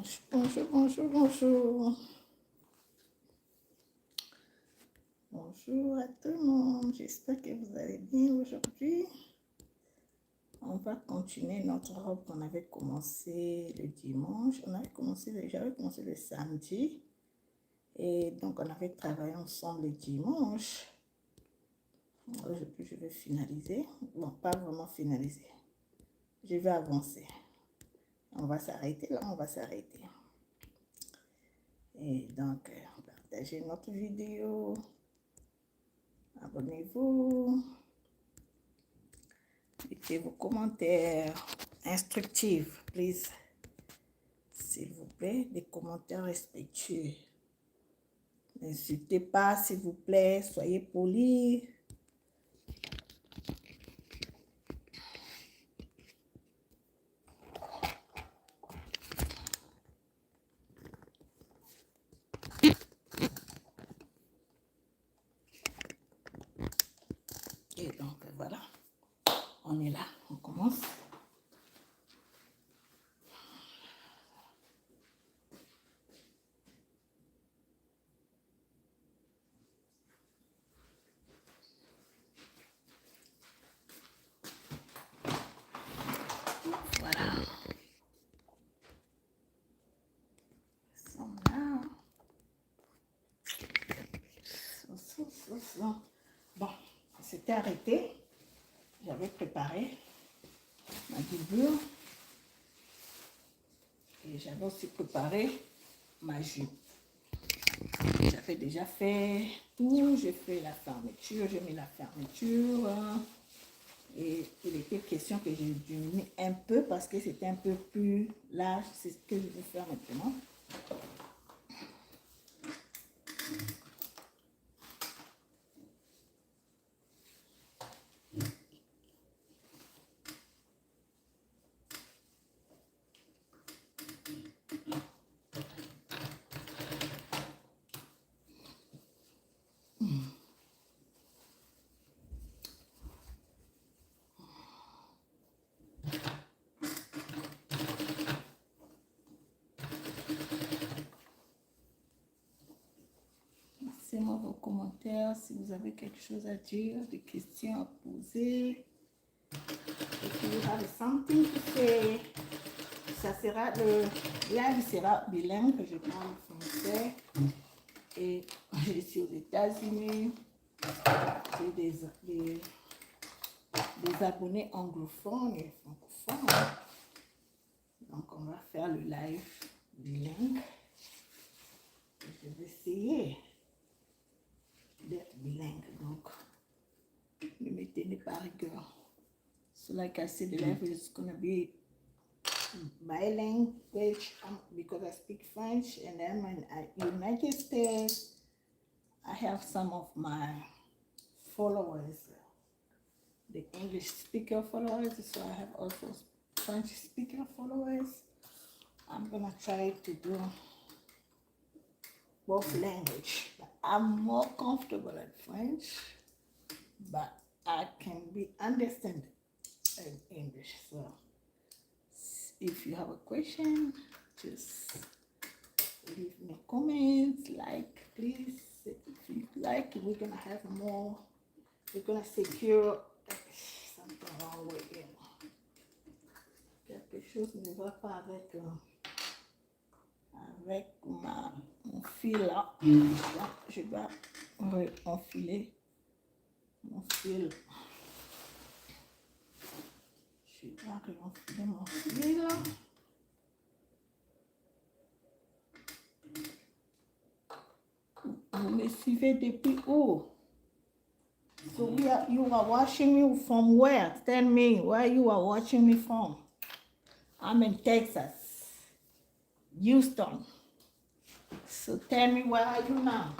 Bonjour, bonjour, bonjour, bonjour. Bonjour à tout le monde. J'espère que vous allez bien aujourd'hui. On va continuer notre robe qu'on avait commencé le dimanche. J'avais commencé le samedi. Et donc, on avait travaillé ensemble le dimanche. Aujourd'hui, je vais finaliser. Bon, pas vraiment finaliser. Je vais avancer. On va s'arrêter là, on va s'arrêter. Et donc, partagez notre vidéo. Abonnez-vous. Mettez vos commentaires instructifs, please. S'il vous plaît, des commentaires respectueux. N'insultez pas, s'il vous plaît, soyez polis. Et donc, voilà, on est là, on commence. Voilà. Ils sont là. Bon, c'était arrêté. J'avais préparé ma doublure. Et j'avais aussi préparé ma jupe. J'avais déjà fait tout. J'ai fait la fermeture. J'ai mis la fermeture. Et il était question que je diminue un peu parce que c'était un peu plus large. C'est ce que je vais faire maintenant. Laissez-moi vos commentaires si vous avez quelque chose à dire, des questions à poser. If you have something to say, ça sera le live sera bilingue, je parle français et je suis aux États-Unis. J'ai des abonnés anglophones et francophones. Donc on va faire le live bilingue. Je vais essayer d'être bilingue, donc ne me tenez pas à rigueur. So like I said, the live is gonna be bilingual because I speak French, and then when United States, I have some of my followers, the English speaker followers, so I have also French speaker followers. I'm gonna try to do both language, but I'm more comfortable at French, but I can be understand in English. So if you have a question, just leave me comments, like, please. If you like, we're gonna have more. We're gonna secure something wrong with him. Quelque chose ne va pas avec mon fil là. Je dois enfiler mon fil. Je dois réenfiler mon fil. Vous me suivez depuis où? So you are watching me from where? Tell me where you are watching me from. I'm in Texas, Houston. So tell me where are you now?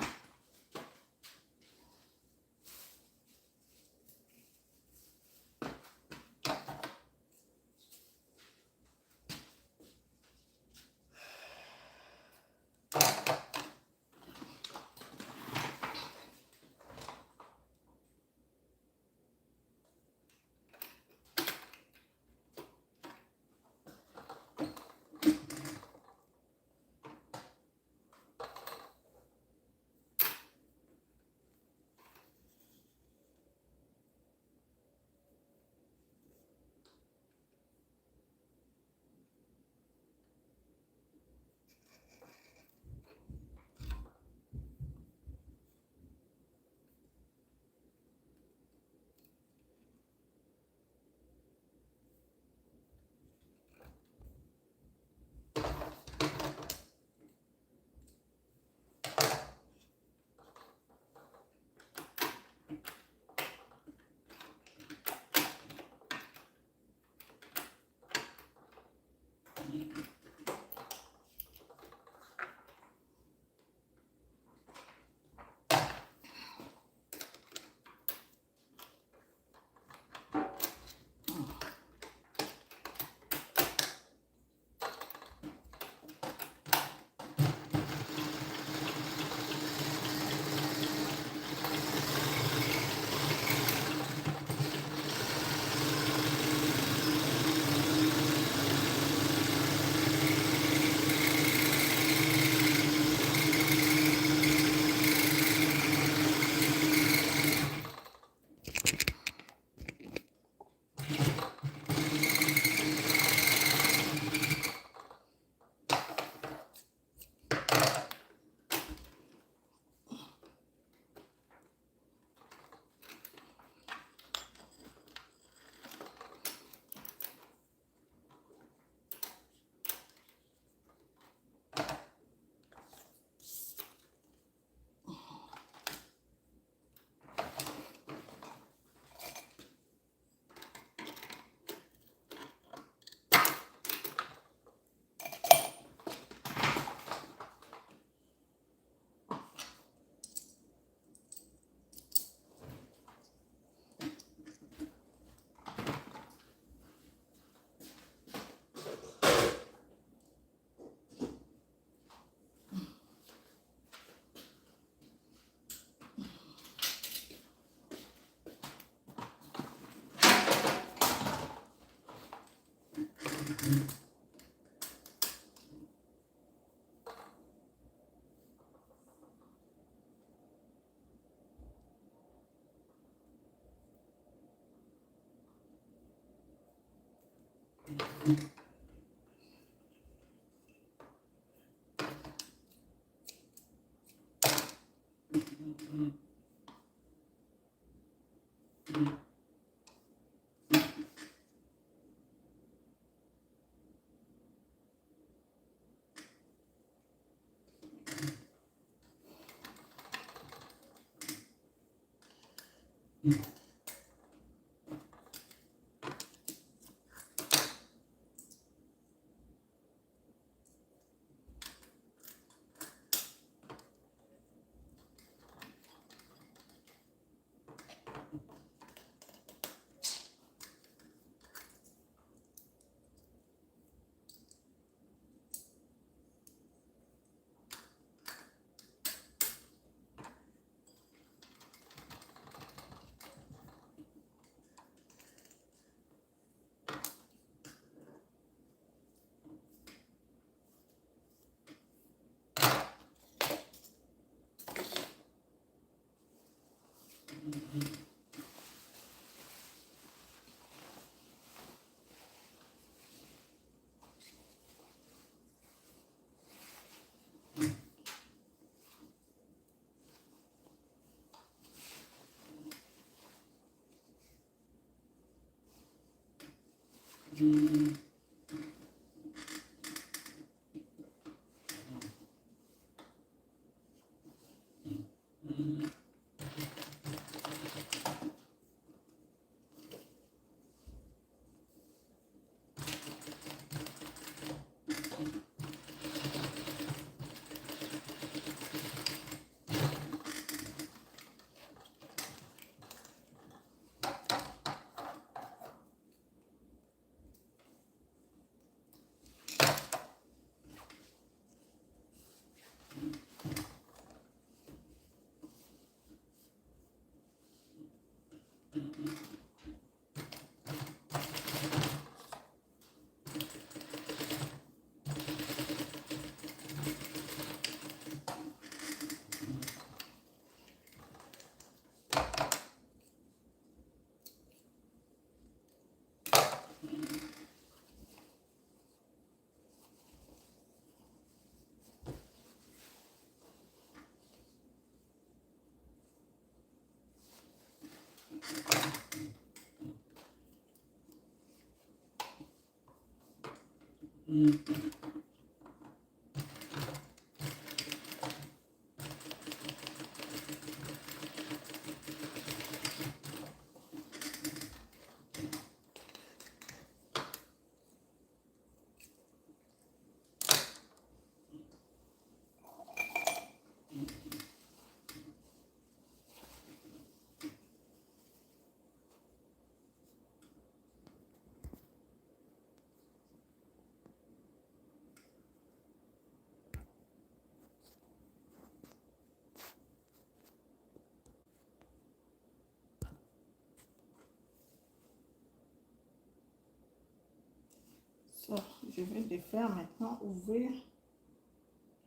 So, je vais de faire maintenant ouvrir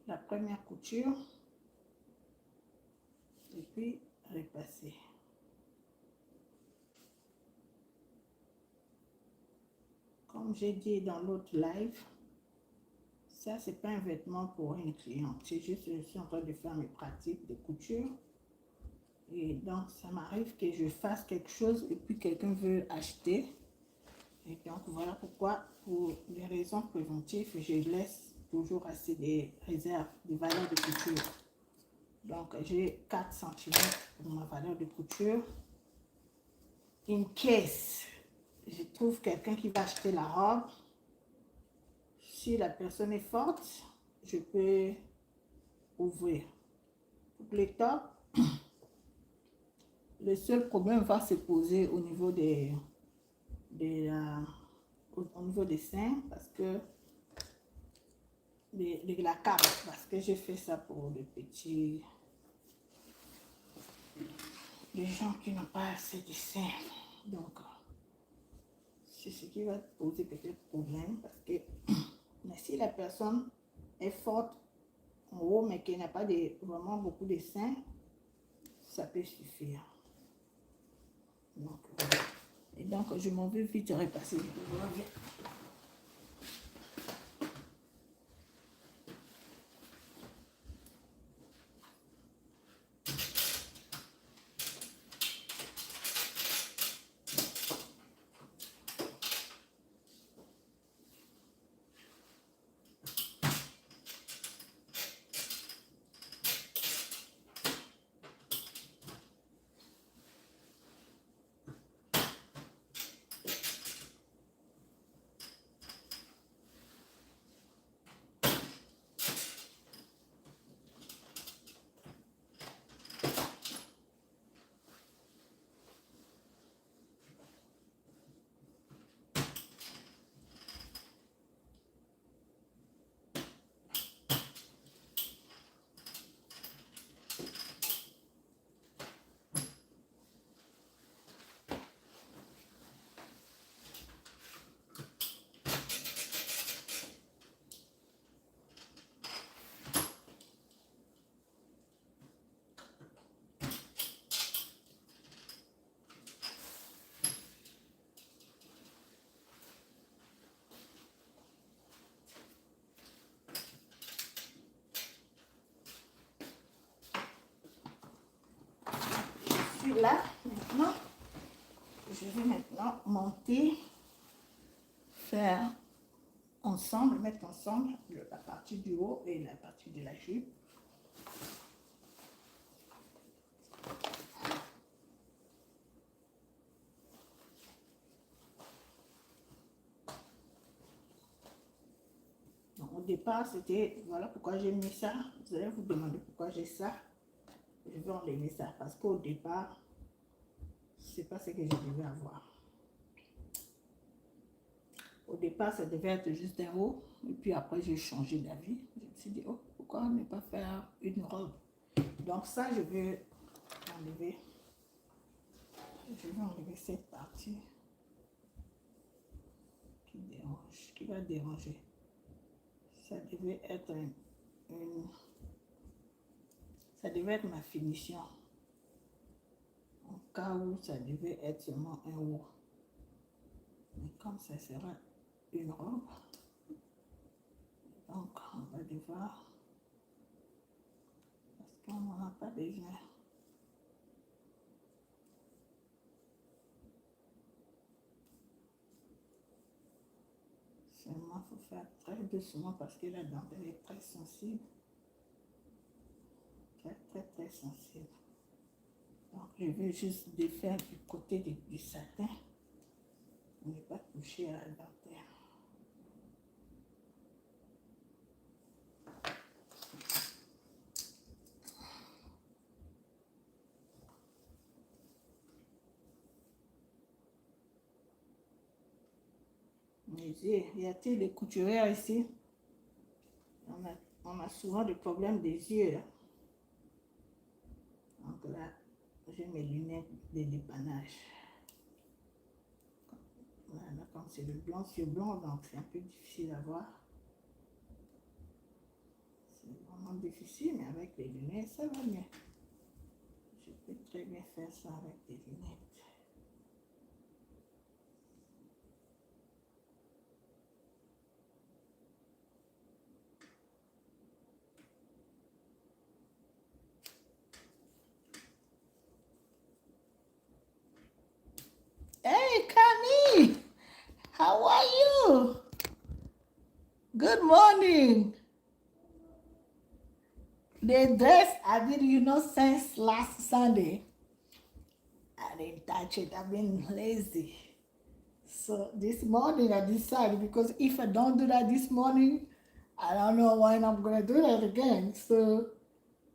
la première couture et puis repasser. Comme j'ai dit dans l'autre live, ça c'est pas un vêtement pour une cliente, c'est juste je suis en train de faire mes pratiques de couture et donc ça m'arrive que je fasse quelque chose et puis quelqu'un veut acheter et donc voilà pourquoi, pour des raisons préventives, je laisse toujours assez des réserves de valeur de couture. Donc j'ai 4 cm pour ma valeur de couture. In case je trouve quelqu'un qui va acheter la robe, si la personne est forte, je peux ouvrir. Pour les tops, le seul problème va se poser au niveau au niveau des seins, parce que la cape, parce que j'ai fait ça pour les gens qui n'ont pas assez de seins. Donc, c'est ce qui va poser peut-être problème, parce que mais si la personne est forte en haut, mais qu'elle n'a pas vraiment beaucoup de seins, ça peut suffire. Donc, et donc, je m'en vais vite repasser. suis là maintenant. Je vais maintenant monter, faire ensemble, mettre ensemble la partie du haut et la partie de la jupe. Donc, au départ, c'était, voilà pourquoi j'ai mis ça. Vous allez vous demander pourquoi j'ai ça. Je vais enlever ça parce qu'au départ, c'est pas ce que je devais avoir. Au départ, ça devait être juste un haut. Et puis après, j'ai changé d'avis. Je me suis dit, oh, pourquoi ne pas faire une robe? Donc ça, je vais enlever. Je vais enlever cette partie qui dérange, qui va déranger. Ça devait être ça devait être ma finition. En cas où ça devait être seulement un haut. Mais comme ça sera une robe, donc on va devoir, parce qu'on n'en a pas besoin. Seulement, il faut faire très doucement parce que la dentelle est très sensible. Très sensible. Donc, je vais juste défaire du côté du satin pour ne pas toucher à la dentelle. Y a-t-il des couturières ici? On a souvent des problèmes des yeux. Donc là, j'ai mes lunettes de dépannage. Voilà, comme c'est le blanc sur blanc, donc c'est un peu difficile à voir. C'est vraiment difficile, mais avec les lunettes, ça va mieux. Je peux très bien faire ça avec des lunettes. Hey, Camille! How are you? Good morning. The dress I did, since last Sunday. I didn't touch it. I've been lazy. So this morning I decided, because if I don't do that this morning, I don't know when I'm going to do that again. So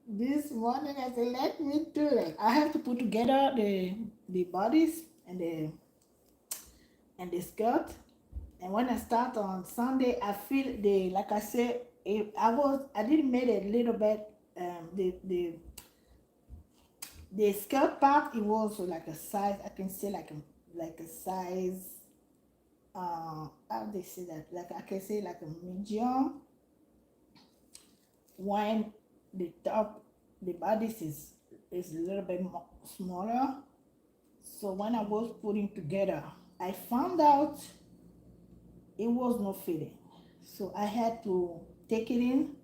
this morning I said, let me do it. I have to put together the bodies and the skirt. And when I start on Sunday, I feel like I said, I didn't make it a little bit, the skirt part, it was like a size, I can say like a size, how do they say that? Like I can say like a medium. When the top, the bodice is a little bit more smaller. So when I was putting together, I found out it was not fitting. So I had to take it in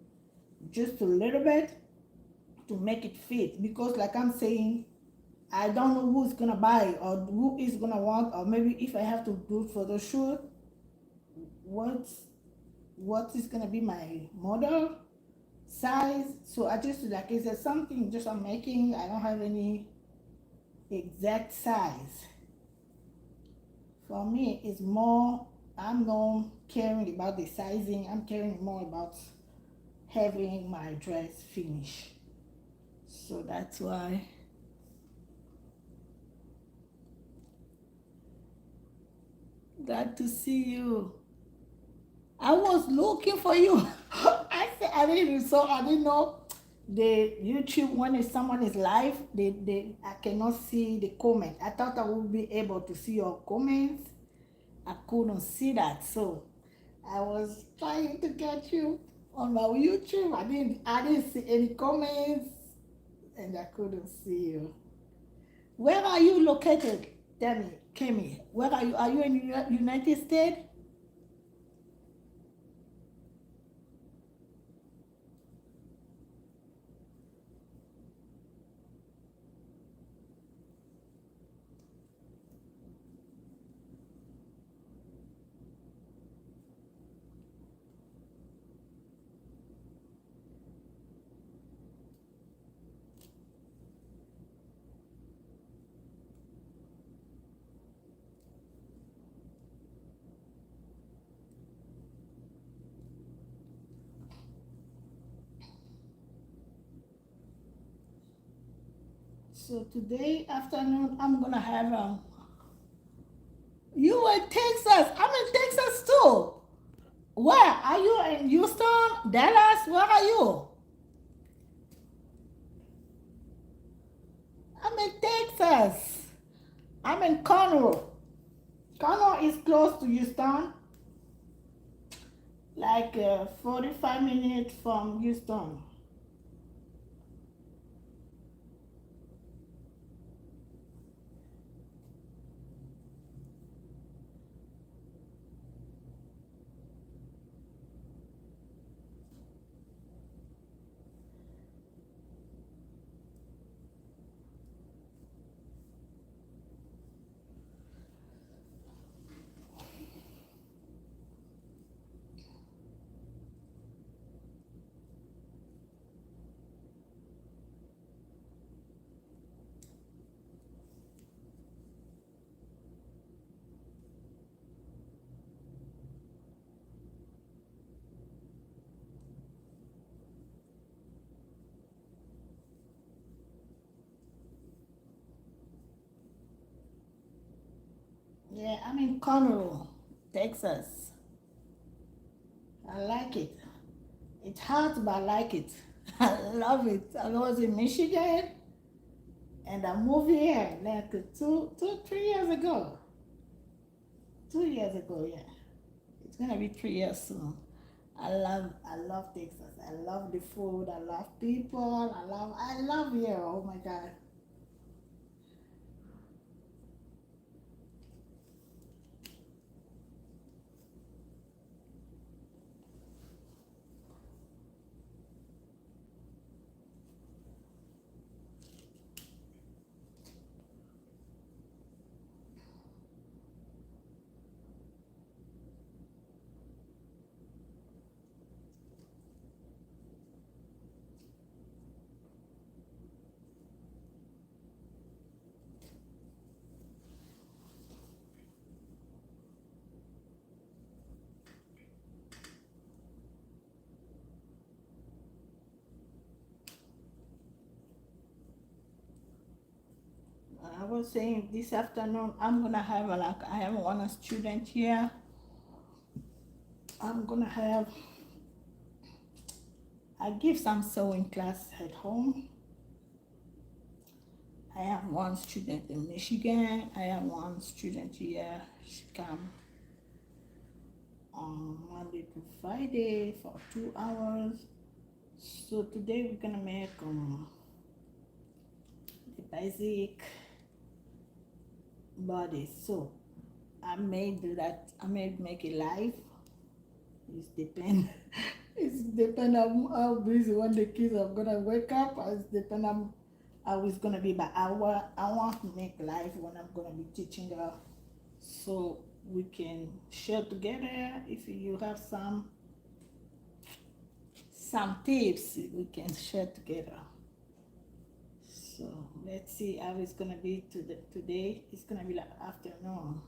just a little bit to make it fit, because like I'm saying, I don't know who's gonna buy or who is gonna want, or maybe if I have to do photo shoot, what is gonna be my model size. So I just, like I said, something just I'm making, I don't have any exact size. For me, it's more, I'm not caring about the sizing, I'm caring more about having my dress finished. So that's why glad to see you. I was looking for you. I said I didn't know the YouTube, when someone is live, I cannot see the comment. I thought I would be able to see your comments. I couldn't see that, so I was trying to get you on my YouTube. I didn't see any comments, and I couldn't see you. Where are you located? Tell me, Kemi. Where are you? Are you in the United States? So today afternoon, I'm gonna have you in Texas. I'm in Texas too. Where are you? In Houston, Dallas? Where are you? I'm in Texas. I'm in Conroe. Conroe is close to Houston, like 45 minutes from Houston. Yeah, I'm in Conroe, Texas. I like it. It's hot, but I like it. I love it. I was in Michigan and I moved here like 3 years ago. 2 years ago, yeah. It's gonna be 3 years soon. I love Texas. I love the food. I love people. I love here. Oh my God. I was saying this afternoon I'm gonna have I have one student here. I'm gonna have I give some sewing class at home. I have one student in Michigan. I have one student here. She come on Monday to Friday for 2 hours. So today we're gonna make the basic body. So I made that. I made make it live. It's depend. It's depend on how busy when the kids are gonna wake up. It's depend on how it's gonna be. But I want to make live when I'm gonna be teaching her, so we can share together. If you have some tips, we can share together. So let's see how it's gonna be today. It's gonna be like afternoon.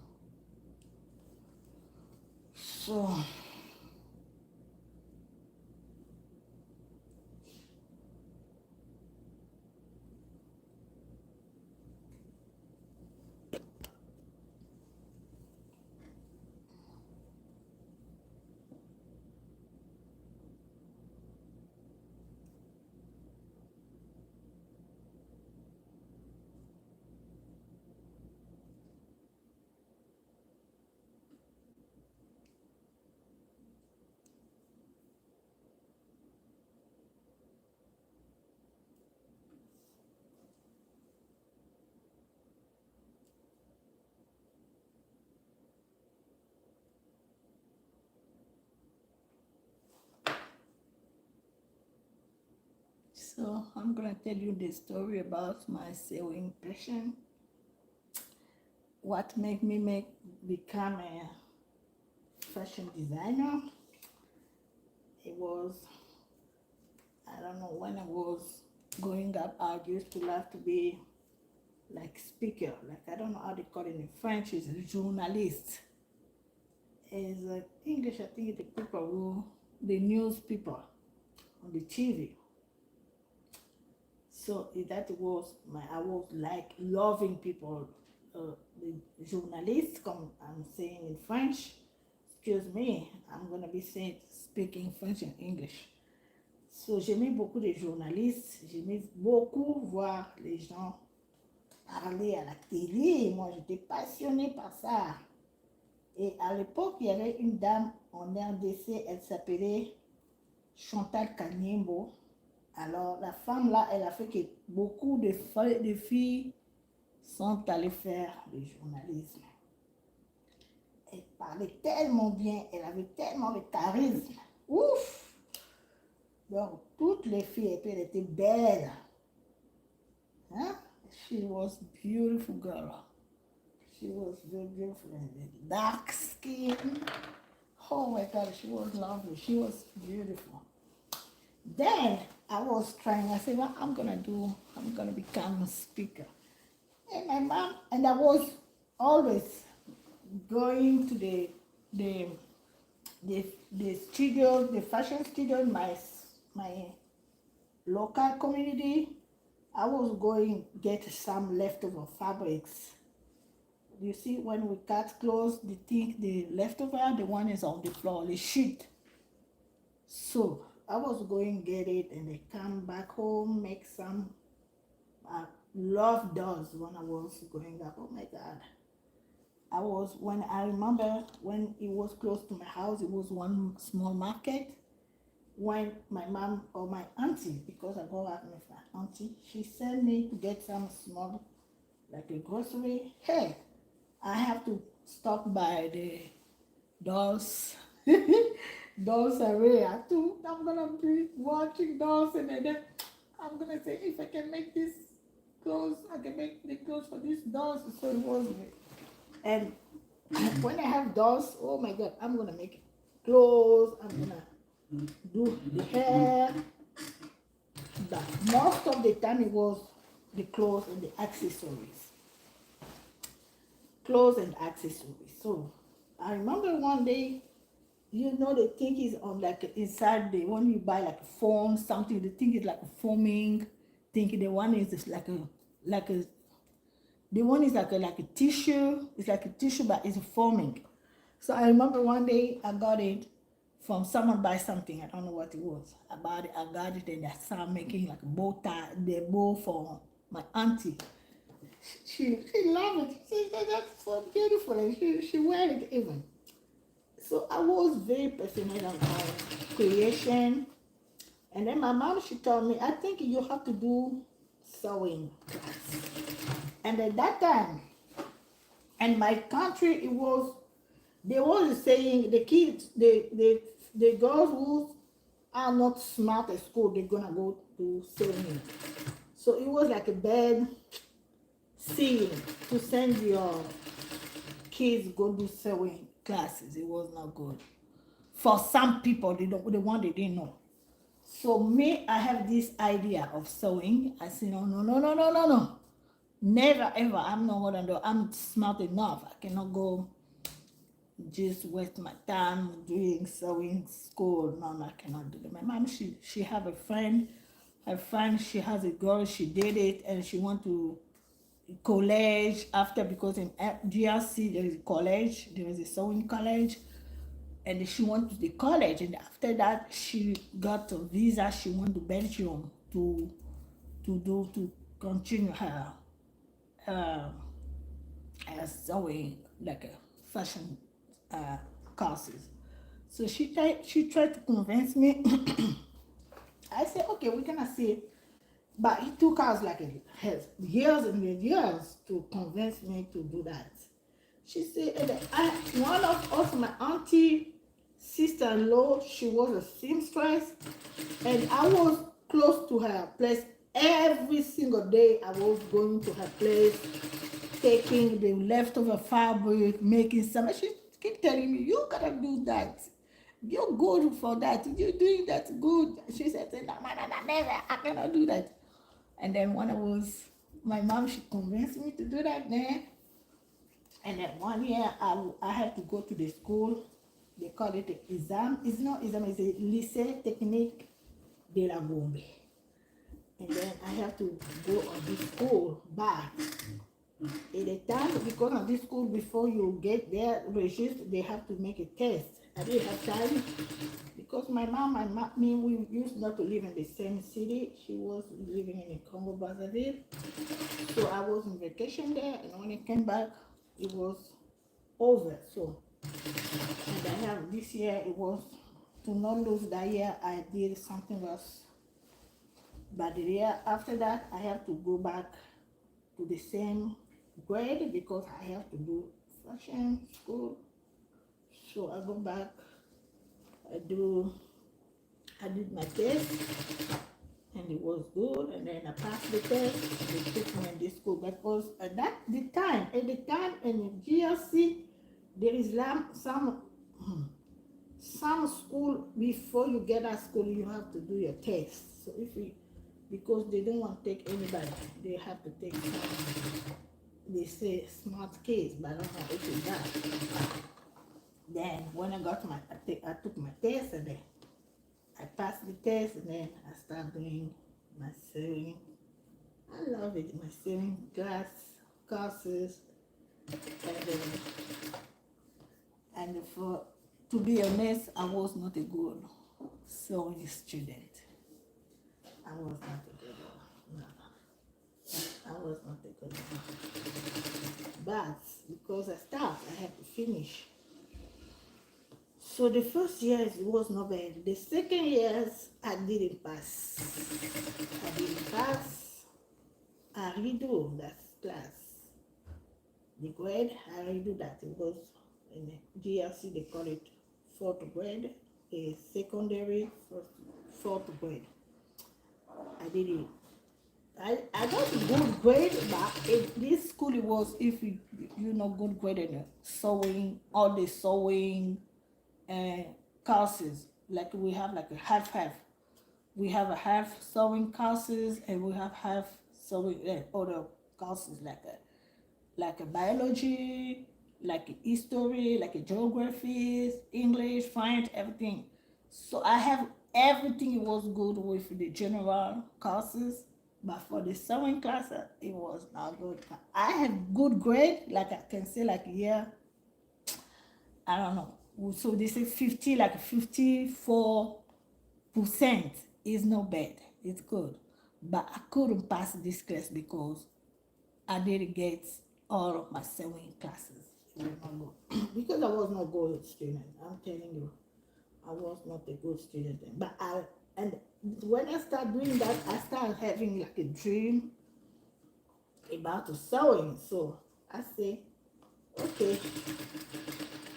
So I'm gonna tell you the story about my sewing passion. What made me become a fashion designer? It was, I don't know, when I was growing up, I used to love to be like speaker, like I don't know how they call it in French, is a journalist. Is English, I think it's the people the news people on the TV. So that was I was like loving people, the journalists, come, I'm saying in French. Excuse me, I'm gonna be saying, speaking French and English. So j'aimais beaucoup les journalistes, j'aimais beaucoup voir les gens parler à la télé. Moi, j'étais passionnée par ça. Et à l'époque, il y avait une dame en RDC, elle s'appelait Chantal Kanyembo. Alors, la femme là, elle a fait que beaucoup de filles sont allées faire le journalisme. Elle parlait tellement bien, elle avait tellement de charisme. Ouf! Donc, toutes les filles, elles étaient belles. Hein? She was beautiful girl. She was very beautiful. Dark skin. Oh my God, she was lovely. She was beautiful. Then I was trying, I said, what I'm gonna do, I'm gonna become a speaker. And my mom, and I was always going to the studio, the fashion studio in my local community. I was going to get some leftover fabrics. You see, when we cut clothes, the leftover, the one is on the floor, the sheet. So I was going to get it and I come back home, make some love dolls when I was going back. Oh my God. When I remember when it was close to my house, it was one small market. When my mom or my auntie, because I go out with my auntie, she sent me to get some small, like a grocery. Hey, I have to stop by the dolls. Dolls area too. I'm gonna be watching dolls and then I'm gonna say if I can make this clothes, I can make the clothes for these dolls. So it was me. And when I have dolls, oh my God, I'm gonna make clothes. I'm gonna do the hair. But most of the time it was the clothes and the accessories. Clothes and accessories. So I remember one day, you know, the thing is on like inside the when you buy like a foam something, the thing is like a foaming thing. The one is like a the one is like a tissue. It's like a tissue, but it's foaming. So I remember one day I got it from someone buy something. I don't know what it was. I got it and I started making like a bow tie, the bow for my auntie. She loved it. She said that's so beautiful, and she wear it even. So I was very passionate about creation. And then my mom, she told me, I think you have to do sewing class. And at that time, in my country, they were saying the kids, the girls who are not smart at school, they're gonna go to sewing. So it was like a bad scene to send your kids go do sewing classes. It was not good. For some people, the one they didn't know. So me, I have this idea of sewing. I say, no. Never ever. I'm not gonna do. I'm smart enough. I cannot go just waste my time doing sewing school. No, I cannot do that. My mom, she have a friend. Her friend, she has a girl. She did it, and she went to college after, because in DRC there is a college. There is a sewing college. And she went to the college, and after that she got a visa. She went to Belgium to continue her sewing, like a fashion courses. So she tried to convince me. I said, okay, we're gonna see. But it took us like years and years to convince me to do that. She said, one of us, my auntie, sister-in-law, she was a seamstress, and I was close to her place every single day. I was going to her place, taking the leftover fabric, making some. She keep telling me, you gotta do that. You're good for that. You're doing that good. She said, no, never. I cannot do that. And then when my mom, she convinced me to do that then. And then one year, I had to go to the school. They call it the exam. It's not exam, it's a lycée technique de la Gombe. And then I have to go on this school back. At the time, because of this school, before you get there registered, they have to make a test. I didn't have time because my mom and me, we used not to live in the same city. She was living in Congo Brazzaville, so I was on vacation there, and when I came back, it was over. So, and I have this year, it was to not lose that year. I did something else, but the year after that, I have to go back to the same grade because I have to do fashion school. So I go back, I did my test, and it was good, and then I passed the test. They took me in this school because at the time in GLC, there is some school before you get at school you have to do your test. So because they don't want to take anybody, they have to take some, they say smart kids, but I don't know if it's that. Then when I got I took my test, and then I passed the test, and then I started doing my sewing. I love it, my sewing class courses, and to be honest, I was not a good sewing student. I was not a good one. No, I was not a good one. But because I started, I had to finish. So the first years it was not bad. The second years I didn't pass. I redo that class. The grade, I redo that. It was in GLC, they call it fourth grade, a secondary fourth grade. I did it. I got a good grade, but this school it was, if you know, good grade in sewing, all the sewing courses. Like we have like a half. We have a half sewing courses, and we have half sewing other courses like a biology, like a history, like a geography, English, French, everything. So I have everything. It was good with the general courses, but for the sewing class, it was not good. I have good grade, like I can say, like I don't know. So this is 50, like 54% is not bad. It's good, but I couldn't pass this class because I didn't get all of my sewing classes. It was not good because I was not a good student. I'm telling you, I was not a good student. But and when I started doing that, I started having like a dream about the sewing. So I say, okay.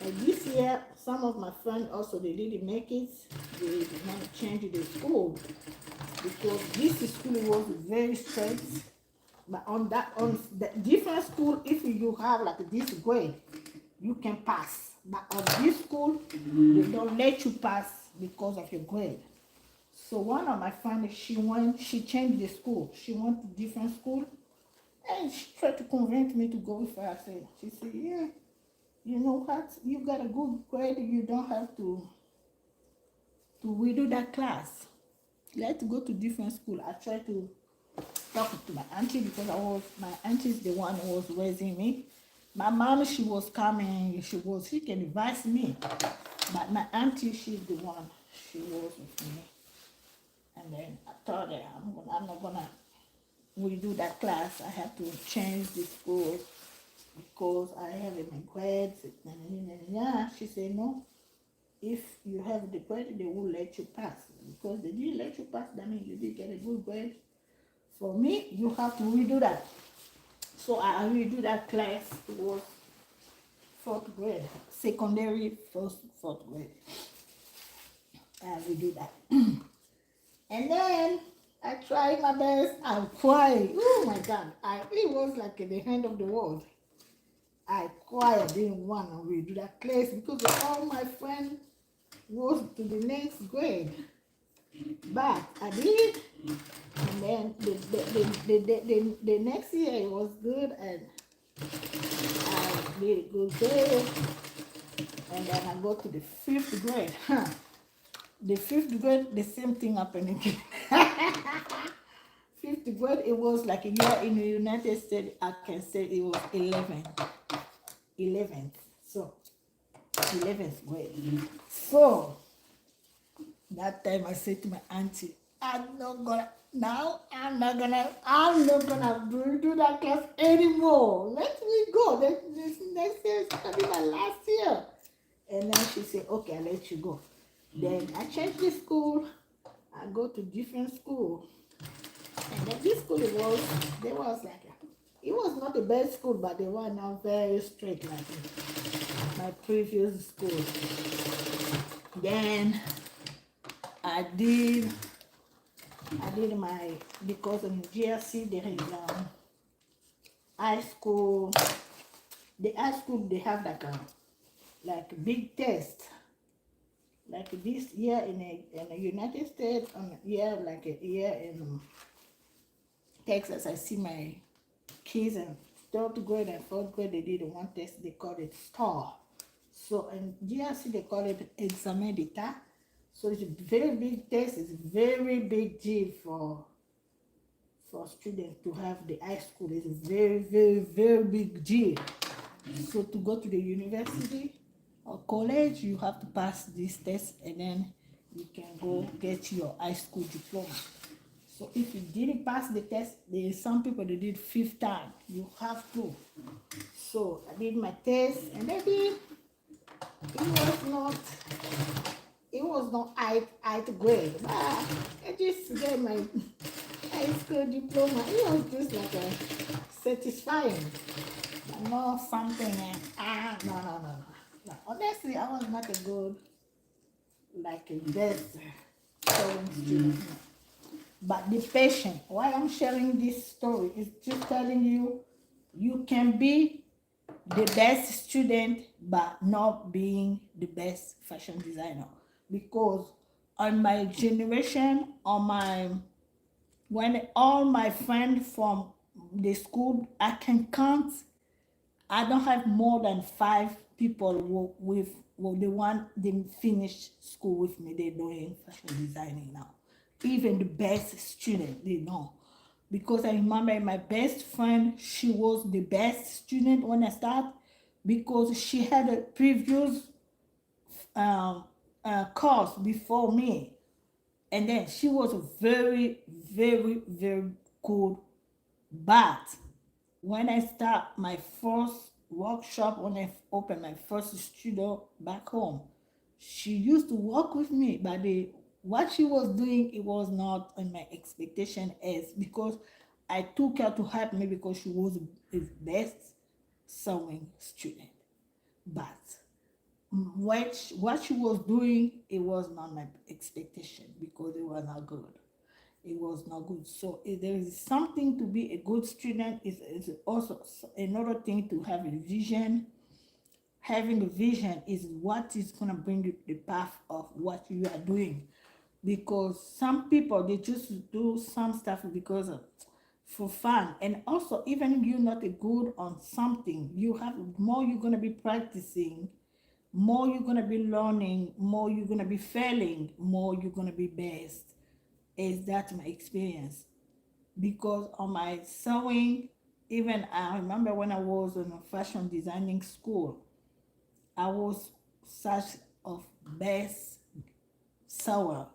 And this year, some of my friends also, they didn't make it. They want to change the school because this school was very strict. But on the different school, if you have like this grade, you can pass. But on this school, they don't let you pass because of your grade. So one of my friends, she changed the school. She went to different school, and she tried to convince me to go with her. She said, yeah, you know what? You got a good grade. You don't have to redo that class. Let's go to different school. I tried to talk to my auntie because my auntie is the one who was raising me. My mom, she was coming. She can advise me, but my auntie, she's the one. She was with me. And then I told her, I'm not gonna redo that class. I have to change the school because I have my grades. She said, no, if you have the grade, they will let you pass. Because they didn't let you pass, that means you did get a good grade. For me, you have to redo that. So I redo that class. It was fourth grade, secondary, fourth grade. I redo that. And then I tried my best. I cried. Oh my God. It was like at the end of the world. I cried. I didn't want to redo that class because all my friends was to the next grade. But I did it. And then the next year it was good, and I did a good grade. And then I go to the 5th grade. The 5th grade, the same thing happened again. fifth grade, it was like a year in the United States. I can say it was 11th. So 11th grade. So that time I said to my auntie, I'm not gonna do that class anymore. Let me go. This next year is gonna be my last year. And then she said, okay, I'll let you go. Then I changed the school. I go to different school. And then this school it was like it was not the best school, but they were not very strict like my previous school. Then I did my, because in GRC there is high school. The high school they have like big test. Like this year in the United States, like a year in Texas, I see my kids in third grade and fourth grade, they did one test, they call it STAR. So in GRC, they call it examen d'etat. So it's a very big test, it's a very big deal for students to have the high school. It's a very, very, very big deal. So to go to the university or college, you have to pass this test and then you can go get your high school diploma. So if you didn't pass the test, there is some people that did 5th time. You have to. So I did my test and maybe it was not eighth grade. But I just get my high school diploma. It was just like a satisfying. Not something no. Honestly, I was not a good, like a best student. But the patient, why I'm sharing this story is just telling you, you can be the best student but not being the best fashion designer. Because on my generation, when all my friends from the school, I can count, I don't have more than 5 people they want them finish school with me. They're doing fashion designing now. Even the best student, they know. Because I remember my best friend, she was the best student when I started because she had a previous course before me. And then she was very, very, very good. But when I start my first workshop, when I opened my first studio back home, she used to work with me, but what she was doing, it was not on my expectation as, because I took her to help me because she was the best sewing student. But what she was doing, it was not my expectation because it was not good. It was not good. So if there is something to be a good student, is also another thing to have a vision. Having a vision is what is going to bring you the path of what you are doing. Because some people, they just do some stuff because of for fun. And also, even you're not a good on something, you have more you're going to be practicing, more you're going to be learning, more you're going to be failing, more you're going to be best. Is that my experience? Because on my sewing, even I remember when I was in a fashion designing school, I was such of best sewer.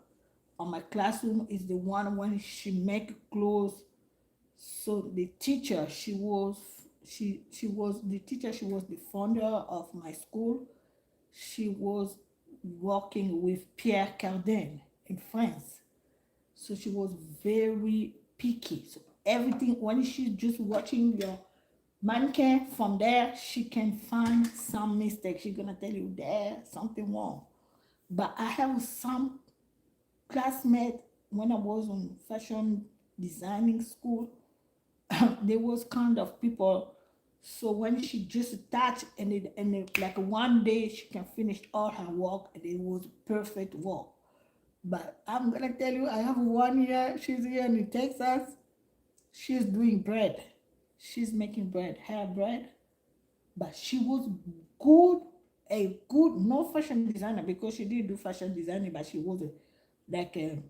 On my classroom is the one when she make clothes. So the teacher, she was the teacher, she was the founder of my school. She was working with Pierre Cardin in France. So she was very picky. So everything, when she's just watching your mannequin from there, she can find some mistake. She's gonna tell you there something wrong. But I have some classmates when I was in fashion designing school. There was kind of people. So when she just touched and like one day she can finish all her work and it was perfect work. But I'm gonna tell you, I have one year, she's here in Texas, she's doing bread. She's making bread, hair bread. But she was good, a good, no fashion designer because she didn't do fashion designing, but she was like a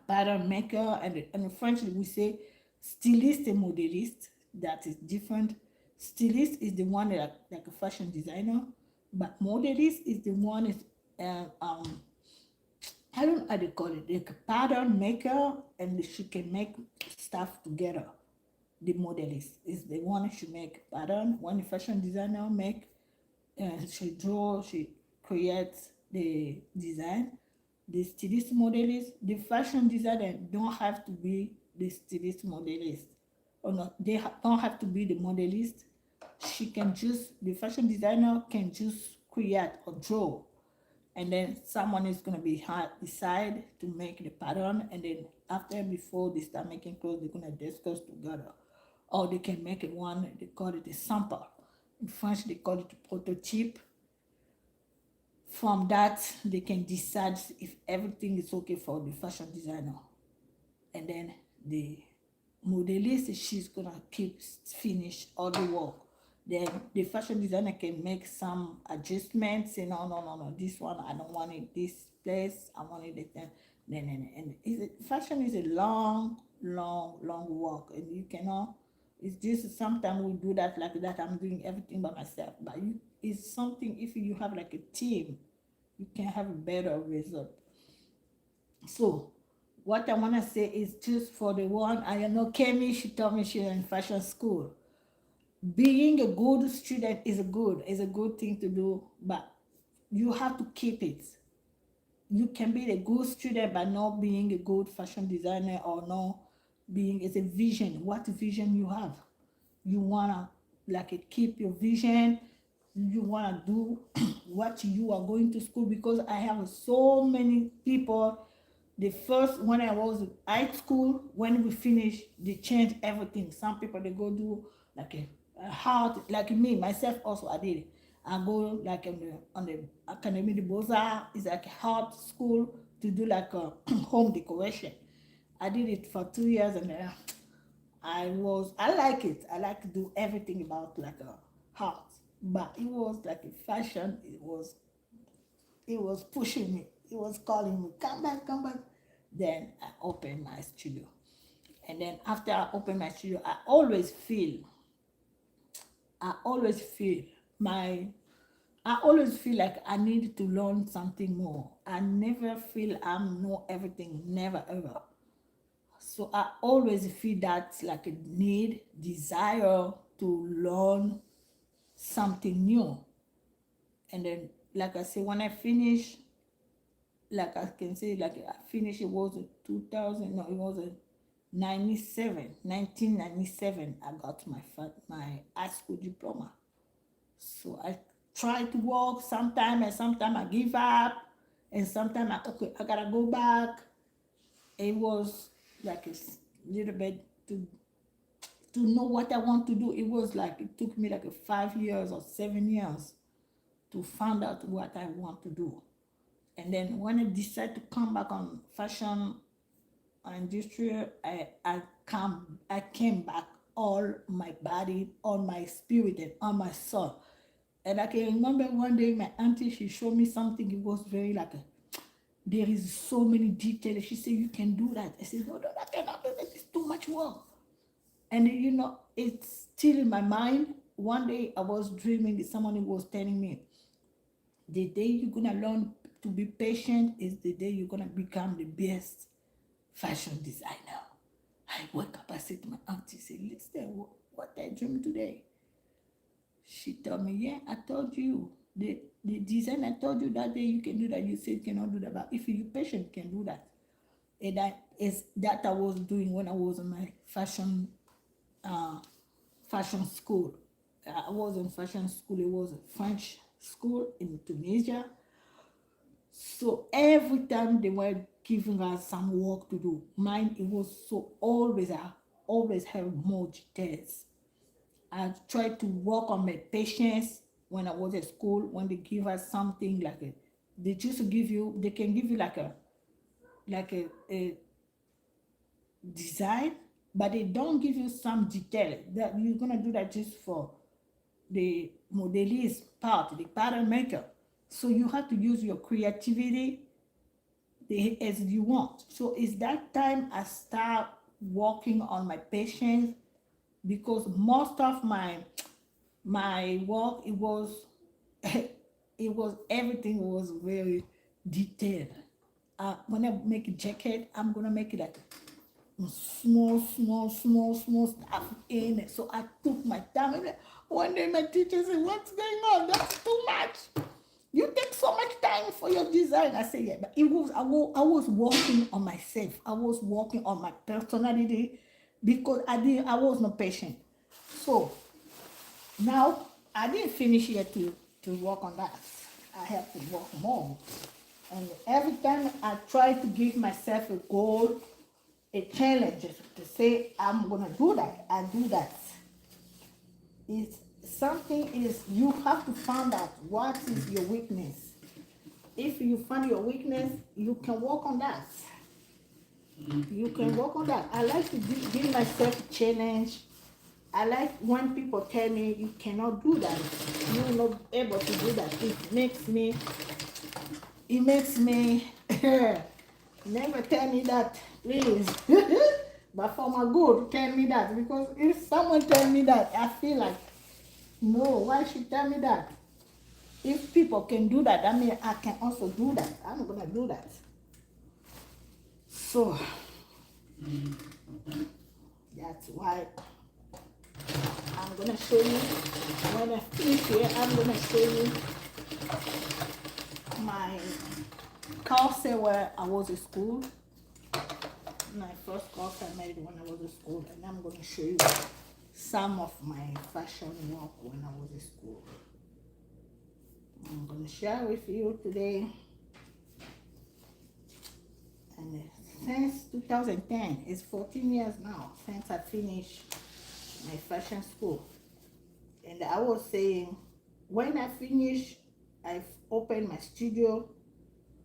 pattern maker, and in French we say styliste and modéliste. That is different. Stylist is the one like a fashion designer, but modéliste is the one is uh, um I don't know how to call it, like a pattern maker, and she can make stuff together. The modelist is the one she make pattern. When the fashion designer make, she draw, she creates the design. The stylist modelist, the fashion designer don't have to be the stylist modelist, or not. They don't have to be the modelist. She can just the fashion designer can just create or draw, and then someone is gonna be decide to make the pattern, and then after before they start making clothes, they're gonna discuss together, or they can make it one. They call it a sample. In French, they call it a prototype. From that, they can decide if everything is okay for the fashion designer, and then the modelist, she's gonna keep finish all the work. Then the fashion designer can make some adjustments, say no, no, no, no, this one I don't want it this place, I want it then and fashion is a long, long, long work, and you cannot. It's just sometimes we do that like that. I'm doing everything by myself, but you it's something. If you have like a team, you can have a better result. So what I want to say is just for the one, I know Kemi, she told me she's in fashion school. Being a good student is a good thing to do, but you have to keep it. You can be a good student by not being a good fashion designer, or not being. It's a vision. What vision you have? You wanna like keep your vision. You wanna do what you are going to school, because I have so many people. The first when I was in high school, when we finish, they change everything. Some people they go do like a hard, like me myself also I did it. I go like on the Academy de Beaux-Arts, is like a hard school to do like a home decoration. I did it for 2 years, and I like it. I like to do everything about like a heart. But it was like a fashion, it was pushing me. It was calling me, come back, come back. Then I opened my studio. And then after I opened my studio, I always feel my I always feel like I need to learn something more. I never feel I know everything, never ever. So I always feel that like a need, desire to learn something new. And then, like I say, when I finish, like I can say, like I finished, it was in 2000, no, it was in 1997, I got my high school diploma. So I try to work sometime, and sometime I give up, and sometime okay, I gotta go back. It was like a little bit to know what I want to do. It was like it took me like a 5 years or 7 years to find out what I want to do. And then when I decided to come back on fashion industry, I came back, all my body, all my spirit, and all my soul. And I can remember one day my auntie, she showed me something. It was very like there is so many details. She said, you can do that. I said, no, no, I cannot do that. It's too much work. And it's still in my mind. One day I was dreaming that someone was telling me, the day you're gonna learn to be patient is the day you're gonna become the best fashion designer. I wake up, I said to my auntie, say, listen, what I dreamed today. She told me, yeah, I told you. The design I told you that day you can do that. You said you cannot do that. But if you're patient, you can do that. And that is that I was doing when I was in my uh, fashion school. I was in fashion school. It was a French school in Tunisia. So every time they were giving us some work to do, mine it was so always have more details. I tried to work on my patience when I was at school. When they give us something like they can give you like a design, but they don't give you some detail that you're gonna do that just for the modelist part, the pattern maker. So you have to use your creativity as you want. So it's that time I start working on my patience, because most of my work, it was it was everything was very detailed. When I make a jacket, I'm gonna make it like small stuff in it. So I took my time. And one day my teacher said, "What's going on? That's too much. You take so much time for your design." I said, "Yeah, but I was working on myself. I was working on my personality, because I was not patient. So now I didn't finish yet to work on that. I have to work more. And every time I try to give myself a goal, a challenge, to say I'm gonna do that, I do that. It's something is you have to find out what is your weakness. If you find your weakness, you can work on that. You can work on that. I like to give myself a challenge. I like when people tell me you cannot do that, you're not able to do that. It makes me never tell me that, please. But for my good, tell me that, because if someone tell me that, I feel like, no, why should tell me that? If people can do that, I mean I can also do that. I'm gonna do that. So that's why I'm gonna show you, when I finish here, I'm gonna show you my course where I was in school. My first course I made when I was in school, and I'm gonna show you some of my fashion work when I was in school. I'm gonna share with you today. And since 2010, it's 14 years now since I finished my fashion school. And I was saying, when I finished, I opened my studio,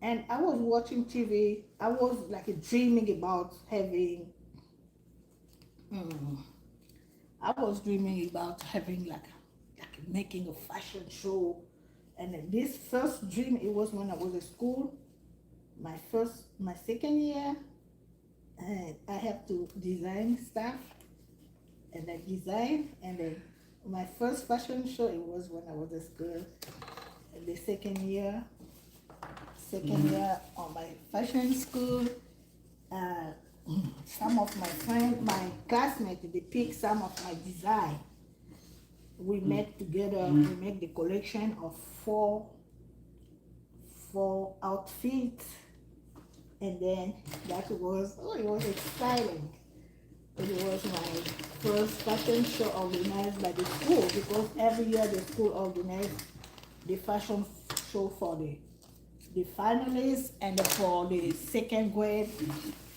and I was watching TV. I was like dreaming about having, I was dreaming about having like making a fashion show. And then this first dream, it was when I was in school. My second year, I have to design stuff, and I design, and then my first fashion show, it was when I was in school. And the second year on my fashion school, uh, some of my friends, my classmates, they picked some of my design. We met together. We made the collection of four outfits, and then it was exciting. It was my first fashion show organized by the school, because every year the school organized the fashion show for the finalists and for the second grade.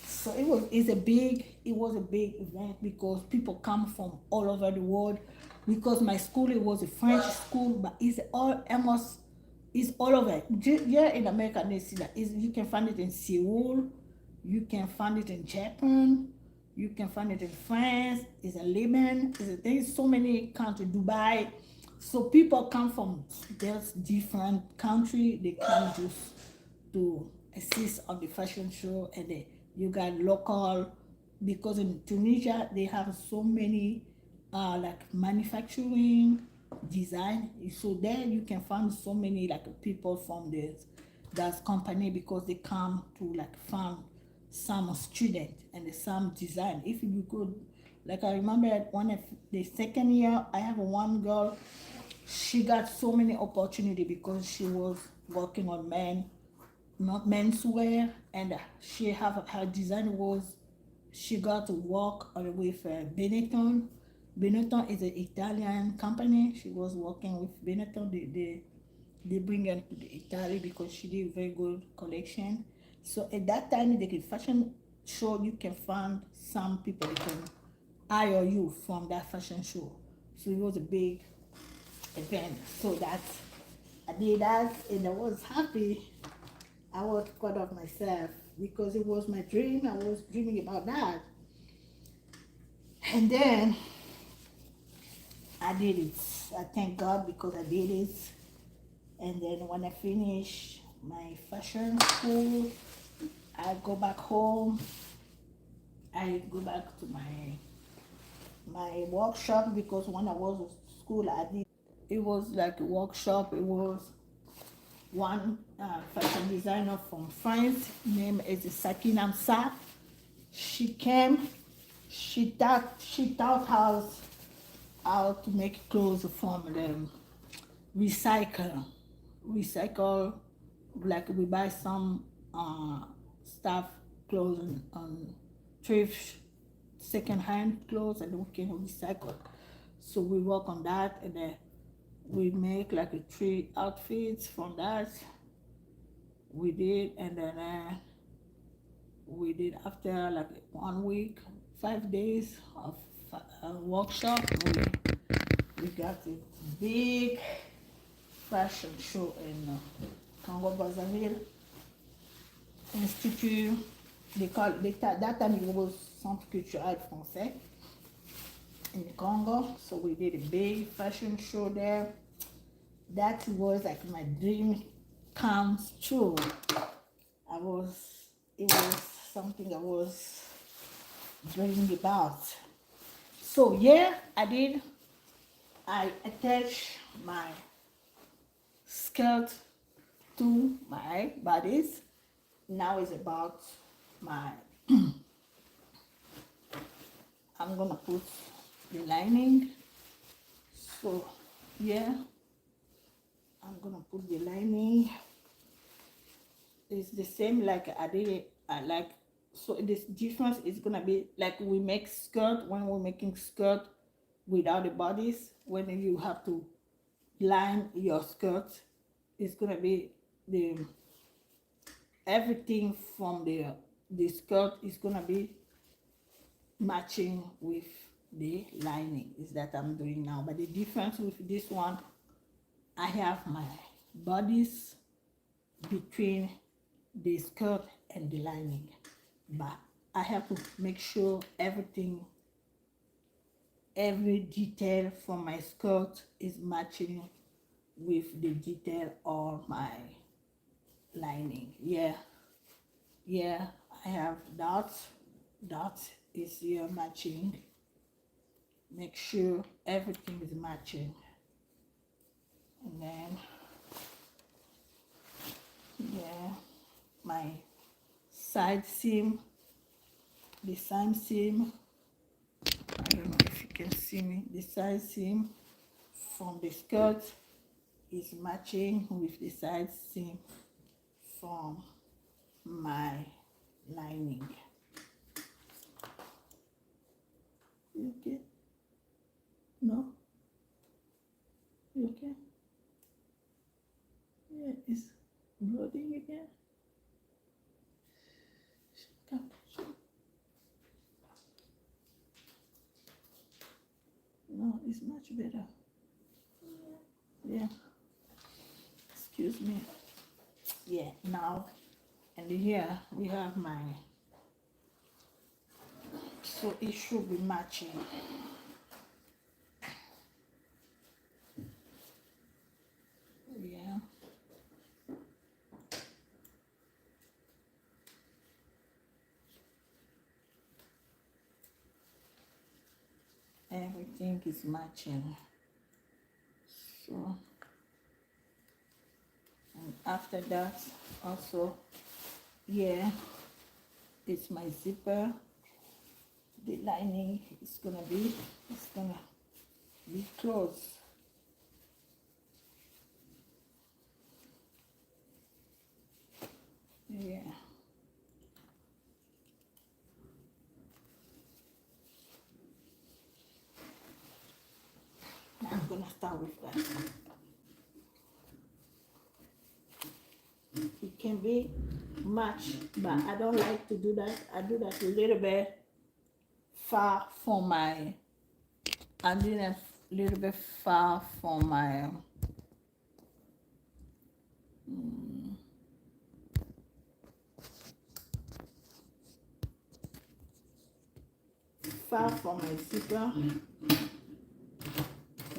So it was a big event, because people come from all over the world. Because my school, it was a French school, but it's all over. Here in America, they see that you can find it in Seoul, you can find it in Japan, you can find it in France, it's in Lebanon, there's so many countries, Dubai. So people come from there's different country, they come to assist on the fashion show. And you got local, because in Tunisia they have so many like manufacturing design. So there you can find so many like people from that company, because they come to like find some student and some design. If you could, like I remember the second year, I have one girl, she got so many opportunity, because she was working on not menswear, and she have her design was, she got to work with Benetton. Benetton is an Italian company. She was working with Benetton. They bring her to the Italy, because she did a very good collection. So at that time, the fashion show, you can find some people that can hire you from that fashion show. So it was a big event. So I did that, and I was happy. I was proud of myself, because it was my dream. I was dreaming about that. And then I did it. I thank God, because I did it. And then when I finished my fashion school, I go back home. I go back to my workshop, because when I was at school, I did. It was like a workshop. It was one fashion designer from France named is Sakina Msa. She came. She taught us how to make clothes from the recycle, like we buy some stuff, clothes on thrift, second-hand clothes, and we can recycle. So we work on that, and then we make like a 3 outfits from that. We did, and then we did after like 1 week, 5 days of workshop. We got a big fashion show in Congo Brazzaville Institute. They call that time it was Centre Culturel Français in Congo. So we did a big fashion show there. That was like my dream comes true. It was something I was dreaming about. So yeah, I attached my skirt to my bodies. Now it's about my I'm gonna put the lining. So yeah, I'm gonna put the lining. It's the same like I did it. So this difference is gonna be like we make skirt when we're making skirt without the bodies. When you have to line your skirt, it's gonna be the everything from the skirt is gonna be matching with the lining. Is that I'm doing now. But the difference with this one, I have my bodies between the skirt and the lining, but I have to make sure every detail from my skirt is matching with the detail of my lining. Yeah, I have dots is here matching. Make sure everything is matching, and then yeah, my side seam, the side seam, I don't know if you can see me, the side seam from the skirt is matching with the side seam from my lining. You okay? No? You okay? Yeah, it's blooding again. Come. No, it's much better. Yeah. Excuse me. Yeah, now, and here we have my, so it should be matching. Yeah. Everything is matching. So, and after that, also, yeah, it's my zipper. The lining is gonna be closed. Yeah. I'm gonna start with that. It can be matched, but I don't like to do that. I do that a little bit far from my, I'm doing a little bit far from my far from my zipper.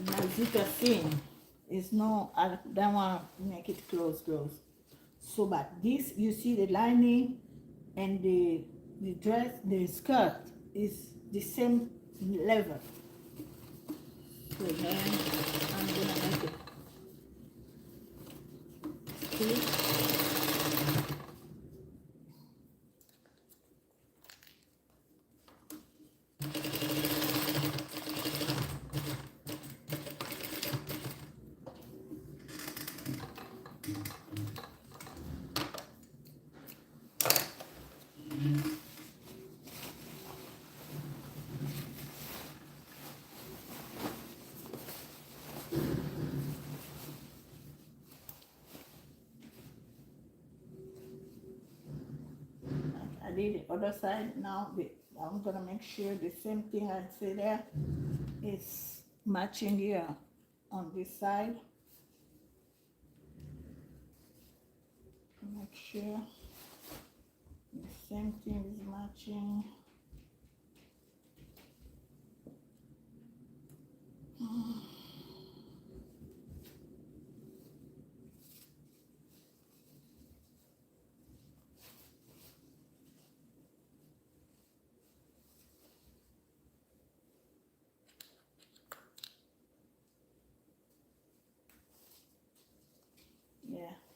My zipper seam is no, I don't want to make it close. So but this, you see the lining and the dress, the skirt is the same level. So then I'm gonna make it stick. I did the other side. Now I'm gonna make sure the same thing I say there is matching here on this side. Make sure the same thing is matching.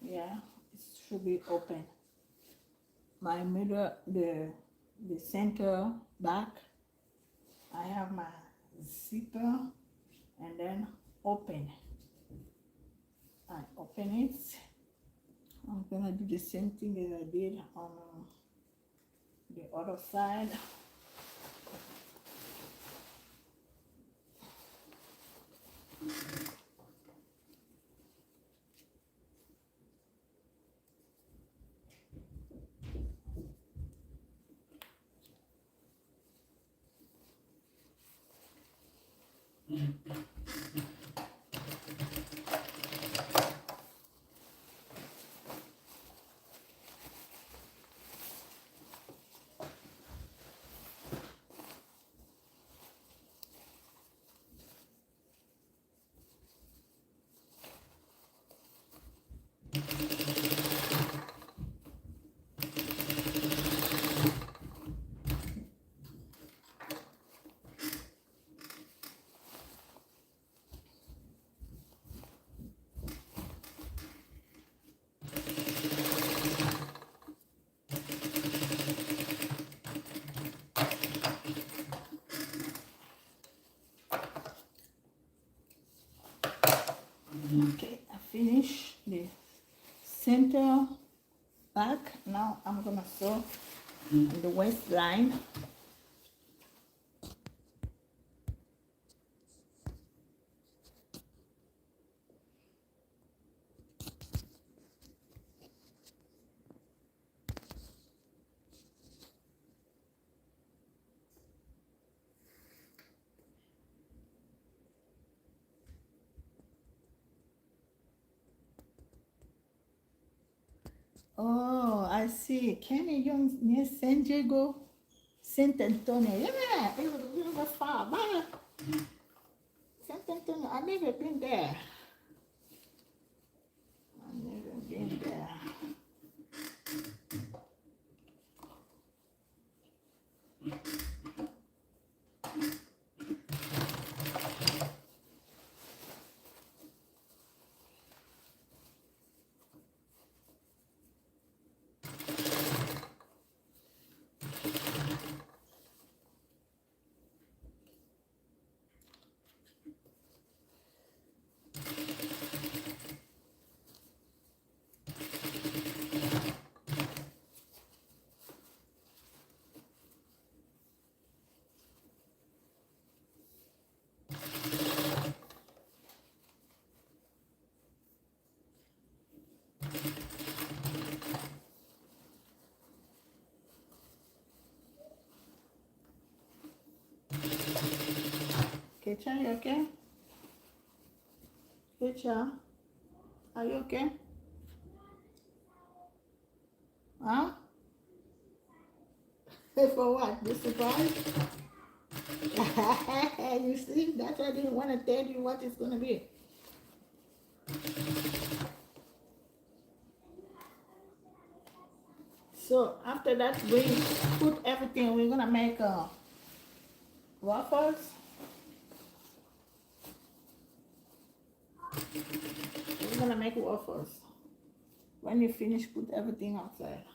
Yeah, it should be open. My middle, the center back, I have my zipper and then open. I open it. I'm gonna do the same thing as I did on the other side. Okay, I finished the center back. Now I'm gonna sew the waistline. Oh, I see. Kenny Young near San Diego, San Antonio. Yeah, it was far. Bye. San Antonio. I never been there. I never been there. Kecha, you okay? Kecha, are you okay? Huh? For what? The surprise? You see, that's why I didn't want to tell you what it's gonna be. So after that, we put everything. We're gonna make waffles. We're gonna make waffles. When you finish, put everything outside.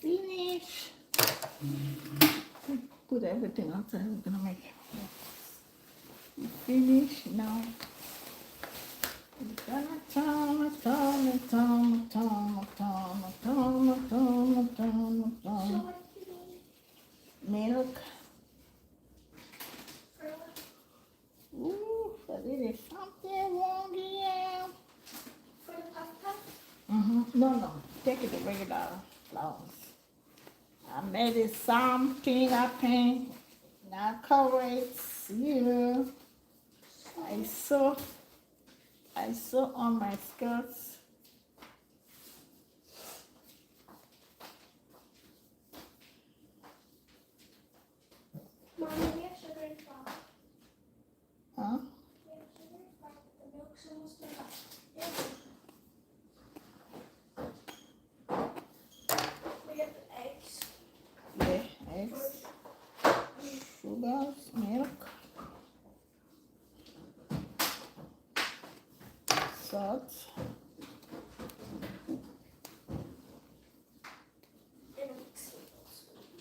Finish. Put everything outside. We're gonna make it. Finish now. Milk. Ooh, but it is something wrong here. For the pasta? No. Take it the regular flowers. I made it something, I think. Now cover it here. I sew on my skirts. Mommy, we have sugar and flour. Huh? We have sugar and flour. The milk's almost done. We have the eggs. Yeah, eggs, sugars, milk, salt. And a tablespoon.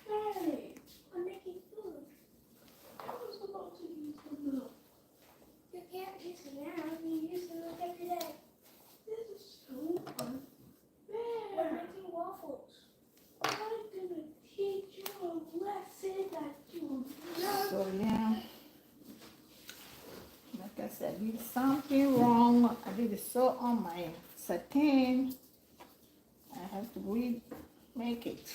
Hey, I'm making food. I was about to use the milk. You can't use it now. You use the milk every day. This is so fun. We're making waffles. I'm gonna teach you a lesson that you love. So yeah, like I said, I did something wrong. I did sew on my satin. I have to remake it.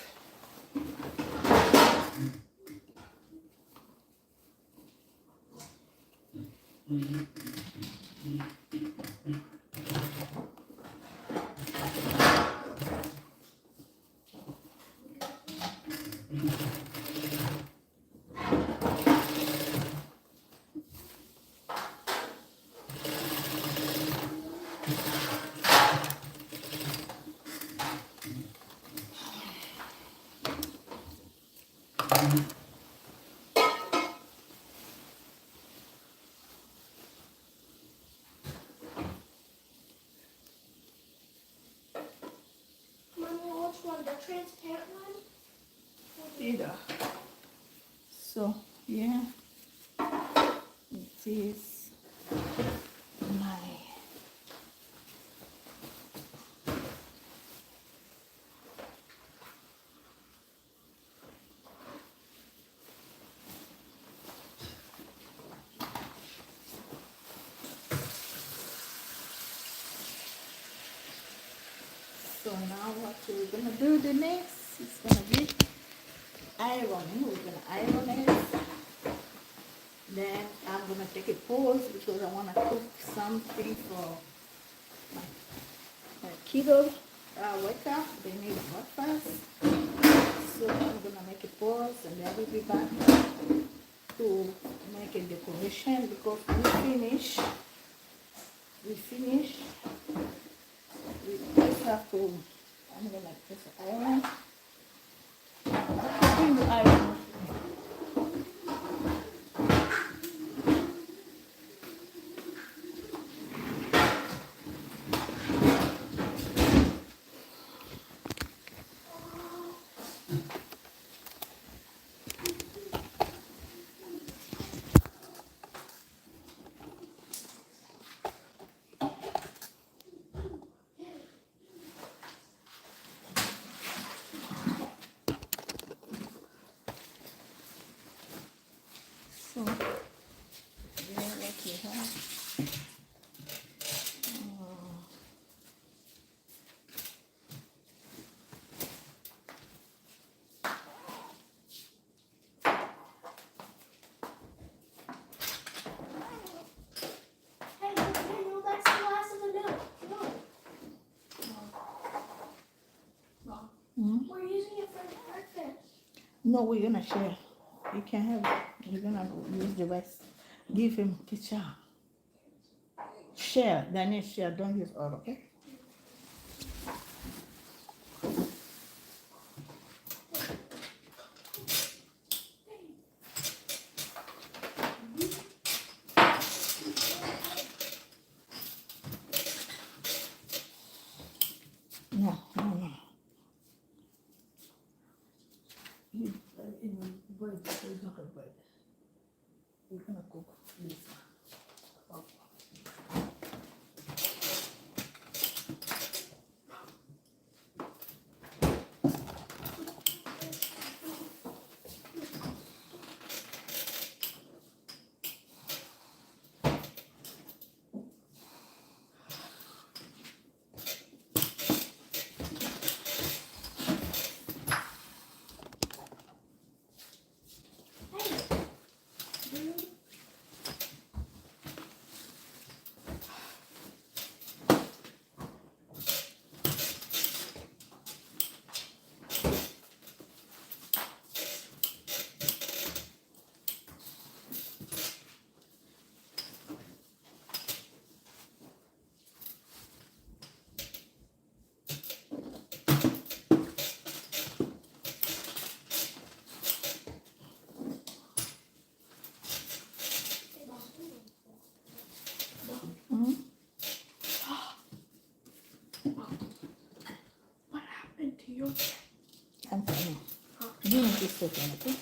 Mommy, which one? The transparent one? Either. So yeah, it is my So now what we're gonna do the next is gonna be ironing. We're gonna iron it. Then I'm gonna take a pause because I wanna cook something for my kiddo. Wake up, they need breakfast. So I'm gonna make a pause and then we'll be back to make a decoration because we finish We just have to, I'm gonna just iron. Bring the iron. So, yeah, what we have. Hey, Daniel, that's the last of the milk. Look. We're using it for breakfast. No, we're gonna share. You can have it. We're gonna use the rest. Give him Kicha. Share. Daniel, share. Don't use all, okay? No, no, no. You, bread, we're gonna cook bread. We're gonna cook this. What happened to your... I'm coming. Give me this second, okay?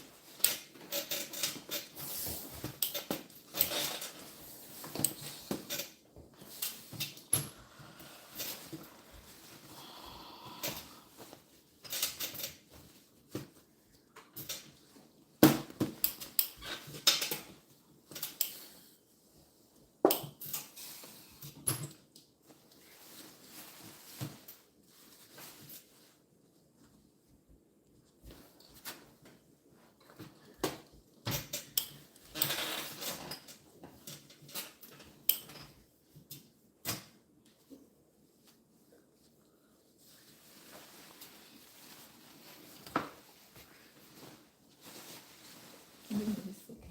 Give me this second.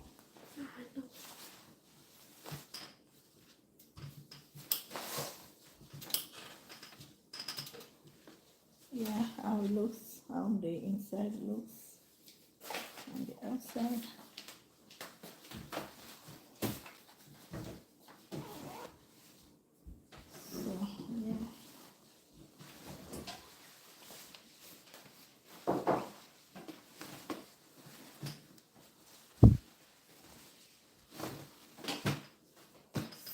Yeah, how it looks, how the inside looks, on the outside. So, yeah.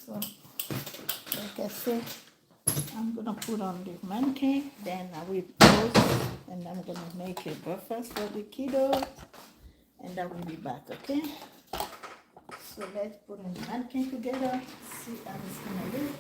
So, like I said, I'm gonna put on the mannequin, then I will close, and I'm gonna make a breakfast for the kiddos, and I will be back, okay? So let's put on the mannequin together, see how it's gonna look.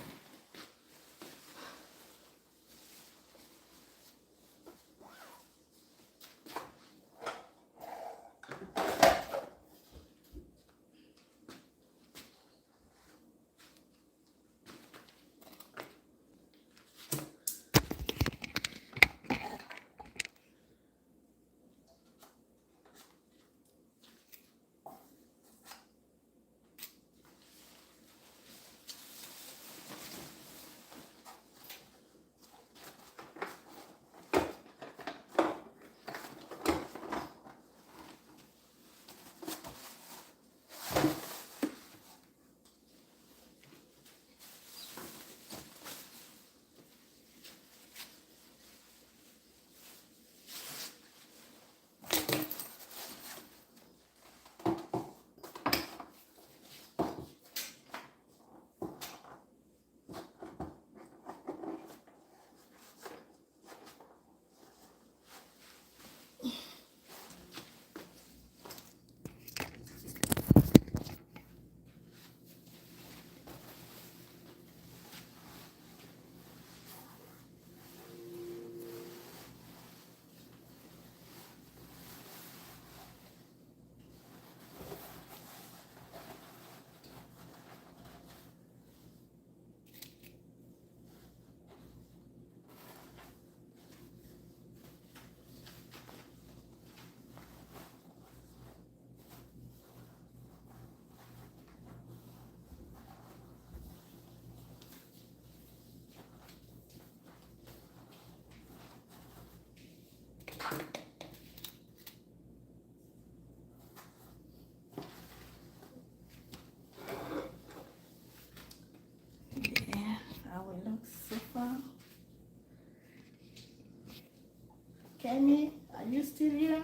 Kenny, are you still here?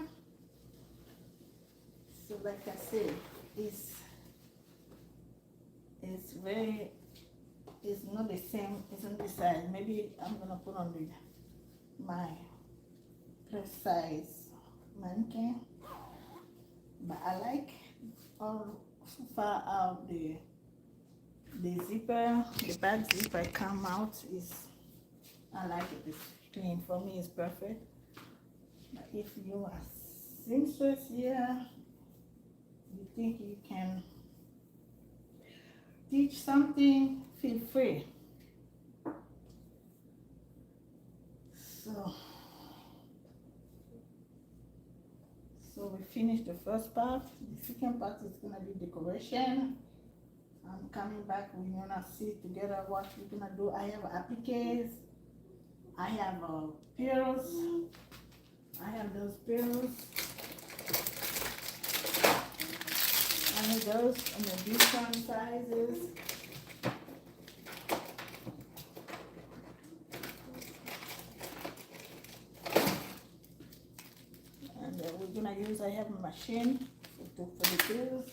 So like I said, it's very, it's not the same, it's on this side. Maybe I'm gonna put on my plus size mannequin, but I like all so far out the zipper, the back zipper come out is, I like it, it's clean. For me it's perfect. But if you are seamstress here, you think you can teach something, feel free. So we finished the first part. The second part is gonna be decoration. I'm coming back, we're gonna see together what we're gonna do. I have appliques, I have pearls, I have those pearls, I have those in the different sizes. And we're gonna use, I have a machine for the pearls.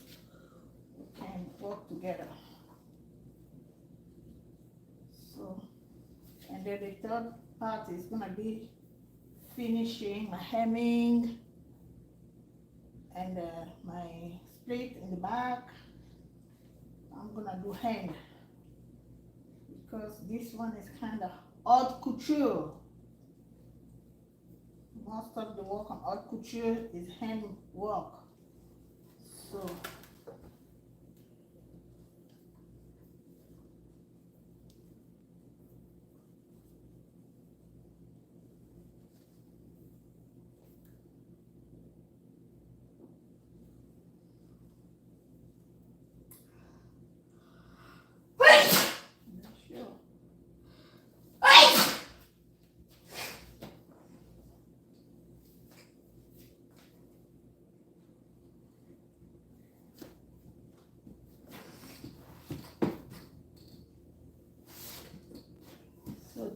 We can work together. So, and then the third part is gonna be finishing my hemming and my split in the back. I'm gonna do hand because this one is kind of haute couture. Most of the work on haute couture is hand work. So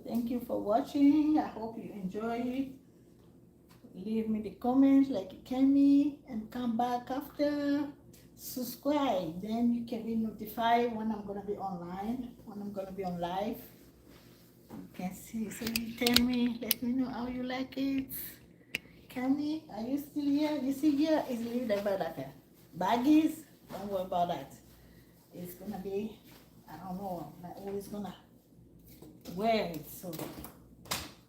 thank you for watching. I hope you enjoy it. Leave me the comment like you can me and come back after. Subscribe, then you can be notified when I'm gonna be online, when I'm gonna be on live. You can see, so you tell me, let me know how you like it. Cammy, are you still here? You see here is leave the that baggies. Don't worry about that. It's gonna be, I don't know, I'm always gonna wear it. So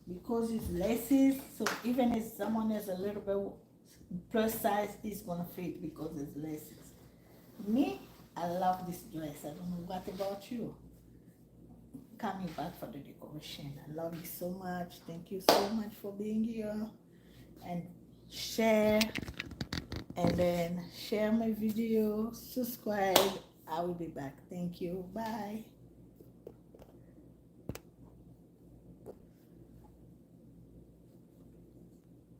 because it's laces, so even if someone has a little bit plus size, it's gonna fit because it's laces. Me, I love this dress. I don't know what about you. Coming back for the decoration. I love you so much. Thank you so much for being here. And share, and then share my video, subscribe. I will be back. Thank you. Bye.